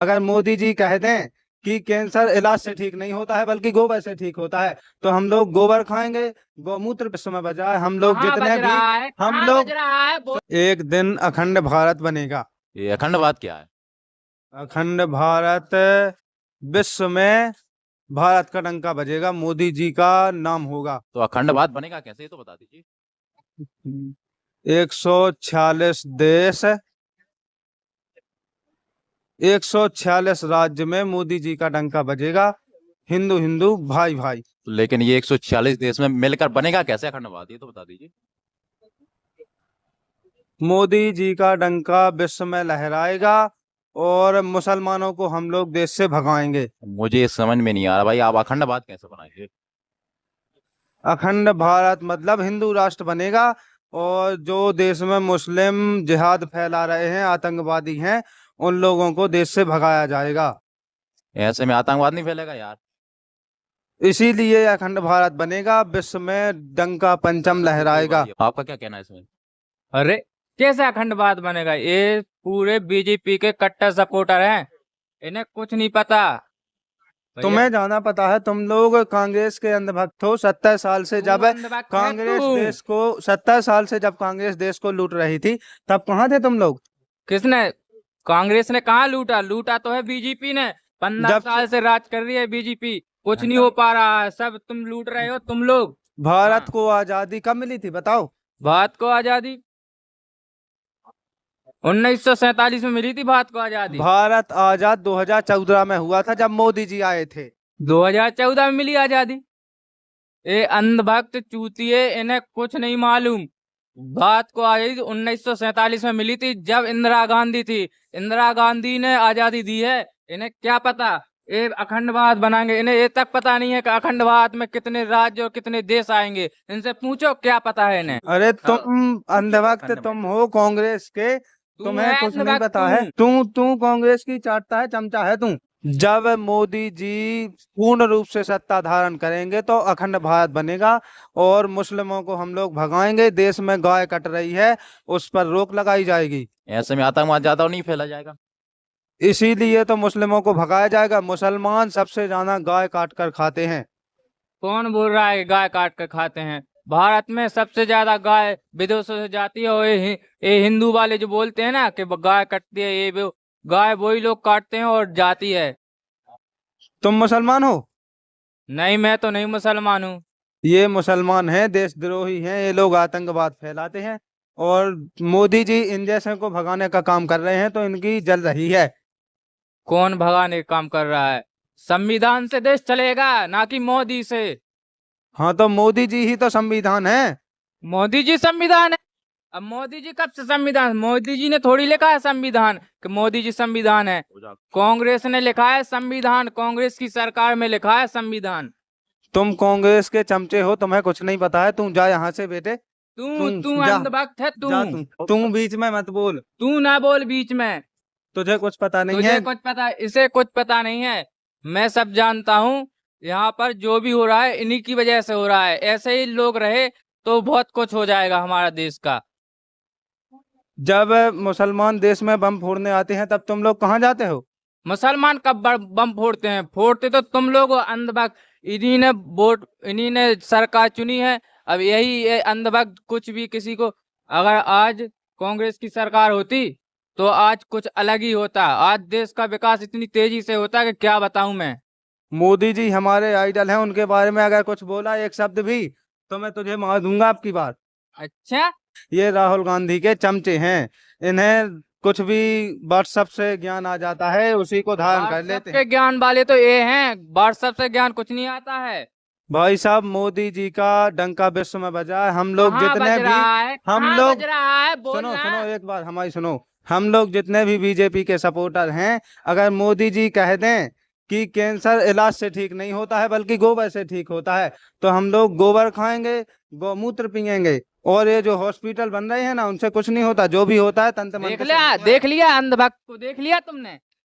अगर मोदी जी कह दें कि कैंसर इलाज से ठीक नहीं होता है बल्कि गोबर से ठीक होता है, तो हम लोग गोबर खाएंगे। गौमूत्र विश्व में बचाए। हम लोग कहाँ जितने बज भी रहा है, हम कहाँ बज लोग रहा है एक दिन अखंड भारत बनेगा। ये अखंडवाद क्या है? अखंड भारत विश्व में भारत का डंका बजेगा, मोदी जी का नाम होगा। तो अखंडवाद बनेगा कैसे, ये तो बता दीजिए। 146 देश, 146 राज्य में मोदी जी का डंका बजेगा। हिंदू हिंदू भाई भाई। लेकिन ये 146 देश में मिलकर बनेगा कैसे अखंडवाद, ये तो बता दीजिए। मोदी जी का डंका विश्व में लहराएगा और मुसलमानों को हम लोग देश से भगाएंगे। मुझे ये समझ में नहीं आ रहा भाई, आप अखंडवाद कैसे बनाएंगे? अखंड भारत मतलब हिंदू राष्ट्र बनेगा, और जो देश में मुस्लिम जिहाद फैला रहे हैं, आतंकवादी हैं, उन लोगों को देश से भगाया जाएगा। ऐसे में आतंकवाद नहीं फैलेगा यार। इसीलिए अखंड भारत बनेगा, विश्व में डंका पंचम लहराएगा। आपका क्या कहना है इसमें? अरे कैसे अखंडवाद बनेगा? ये पूरे बीजेपी के कट्टर सपोर्टर हैं, इन्हें कुछ नहीं पता। तुम्हें जाना पता है, तुम लोग कांग्रेस के अंधभक्त हो। 70 साल से जब कांग्रेस देश को लूट रही थी, तब कहाँ थे तुम लोग? किसने? कांग्रेस ने कहाँ लूटा? लूटा तो है बीजेपी ने। 15 साल से राज कर रही है बीजेपी, कुछ नहीं हो पा रहा है, सब तुम लूट रहे हो तुम लोग। भारत को आजादी कब मिली थी बताओ? भारत को आजादी 1947 में मिली थी। भारत को आजादी भारत आजाद 2014 में हुआ था, जब मोदी जी आए थे। 2014 में मिली आजादी। ये अंधभक्त चूतिए, इन्हें कुछ नहीं मालूम। भारत को आजादी 1947 में मिली थी, जब इंदिरा गांधी थी। इंदिरा गांधी ने आजादी दी है, इन्हें क्या पता? ये अखंडवाद बनाएंगे, इन्हें ये तक पता नहीं है कि अखंडवाद में कितने राज्य और कितने देश आएंगे। इनसे पूछो क्या पता है इन्हें। अरे तुम अंधभक्त तुम हो कांग्रेस के, तुम्हें कुछ नहीं पता है। तू कांग्रेस की चाटता है, चमचा है तू। जब मोदी जी पूर्ण रूप से सत्ता धारण करेंगे तो अखंड भारत बनेगा और मुस्लिमों को हम लोग भगाएंगे। देश में गाय कट रही है, उस पर रोक लगाई जाएगी। ऐसे में आतंकवाद ज्यादा नहीं फैला जाएगा? इसीलिए तो मुस्लिमों को भगाया जाएगा। मुसलमान सबसे ज्यादा गाय काट कर खाते हैं। कौन बोल रहा है गाय काट कर खाते हैं? भारत में सबसे ज्यादा गाय विदेशों से जाती है, और ये हिंदू वाले जो बोलते हैं ना कि गाय कटती है, ये गाय वही लोग काटते हैं और जाती है। तुम मुसलमान हो? नहीं, मैं तो नहीं मुसलमान हूँ। ये मुसलमान हैं, देशद्रोही हैं, ये लोग आतंकवाद फैलाते हैं, और मोदी जी इन जैसे को भगाने का काम कर रहे हैं, तो इनकी जल रही है। कौन भगाने का काम कर रहा है? संविधान से देश चलेगा, ना कि मोदी से। हाँ, तो मोदी जी ही तो संविधान है। मोदी जी संविधान है? अब मोदी जी कब से संविधान? मोदी जी ने थोड़ी लिखा है संविधान कि मोदी जी संविधान है। कांग्रेस ने लिखा है संविधान, कांग्रेस की सरकार में लिखा है संविधान। तुम कांग्रेस के चमचे हो, तुम्हें कुछ नहीं पता है। तू जा यहाँ से बेटे। तू जा, अंधभक्त है। तू बीच में मत बोल। तू ना बोल बीच में। तुझे कुछ पता नहीं तुझे है। कुछ पता, इसे कुछ पता नहीं है। मैं सब जानता हूँ। यहाँ पर जो भी हो रहा है इन्हीं की वजह से हो रहा है। ऐसे ही लोग रहे तो बहुत कुछ हो जाएगा हमारा देश का। जब मुसलमान देश में बम फोड़ने आते हैं, तब तुम लोग कहाँ जाते हो? मुसलमान कब बम फोड़ते हैं? फोड़ते तो तुम लोग हो, अंधभक्त। इन्हीं ने सरकार चुनी है। अब यही अंधभक्त कुछ भी किसी को, अगर आज कांग्रेस की सरकार होती तो आज कुछ अलग ही होता। आज देश का विकास इतनी तेजी से होता कि क्या बताऊं मैं। मोदी जी हमारे आइडल हैं, उनके बारे में अगर कुछ बोला एक शब्द भी, तो मैं तुझे मार दूंगा आपकी बात। अच्छा, ये राहुल गांधी के चमचे हैं। इन्हें कुछ भी व्हाट्सएप से ज्ञान आ जाता है, उसी को धारण कर लेते हैं। ज्ञान वाले तो ये हैं, व्हाट्सएप से ज्ञान कुछ नहीं आता है। भाई साहब, मोदी जी का डंका विश्व में बजा है। हम लोग जितने भी सुनो एक बार हमारी सुनो। हम लोग जितने भी बीजेपी के सपोर्टर हैं, अगर मोदी जी कह दें कि कैंसर इलाज से ठीक नहीं होता है बल्कि गोबर से ठीक होता है, तो हम लोग गोबर खाएंगे, गौमूत्र पियेंगे। और ये जो हॉस्पिटल बन रहे हैं ना, उनसे कुछ नहीं होता। जो भी होता है तंत्र मंत्र। देख लिया अंधभक्त को, देख लिया तुमने?